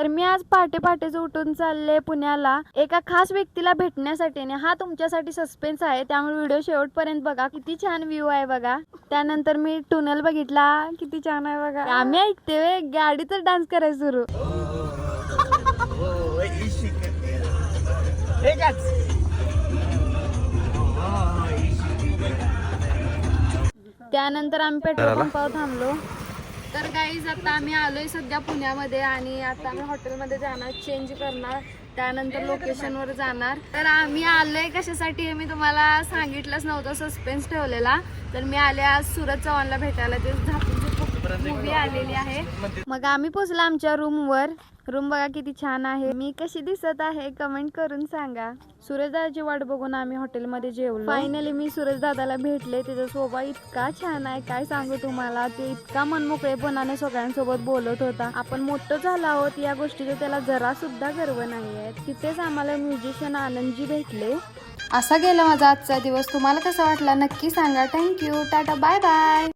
तर मी आज पहाटे पहाटेच उठून चालले पुण्याला एका खास व्यक्तीला भेटण्यासाठी आणि हा तुमच्यासाठी सस्पेन्स आहे, त्यामुळे व्हिडिओ शेवटपर्यंत बघा. किती छान व्ह्यू आहे बघा. त्यानंतर मी टनेल बघितला, किती छान आहे बघा. आम्ही ऐकते गाडीतच डान्स करायला सुरू. त्यानंतर आम्ही पेट्रोल पंपावर थांबलो. तर गाईज आता आम्ही आलोय सध्या पुण्यामध्ये आणि आता आम्ही हॉटेलमध्ये जाणार, चेंज करणार, त्यानंतर लोकेशनवर जाणार. तर आम्ही आलोय कशासाठी हे मी तुम्हाला सांगितलंच नव्हतं, सस्पेन्स ठेवलेला. तर मी आले आज सूरज चव्हाणला भेटायला. ते झापूनची मूवी आलेली आहे. मग आम्ही पोहोचलो आमच्या रूमवर. रूम बघा किती छान आहे. मी कशी दिसत आहे कमेंट करून सांगा. सूरज दादाची वाट बघून आम्ही हॉटेलमध्ये जेवलो. फायनली मी सूरज दादाला भेटले. त्याचा स्वभाव इतका छान आहे काय सांगू तुम्हाला. ते इतका मनमोकळेपणाने सगळ्यांसोबत बोलत होता. आपण मोठं झालो आहोत या गोष्टीचा त्याला जरा सुद्धा गर्व नाहीये. तिथेच आम्हाला म्युझिशियन आनंदजी भेटले. असा गेला माझा आजचा दिवस. तुम्हाला कसा वाटला नक्की सांगा. Thank you, tata, bye bye.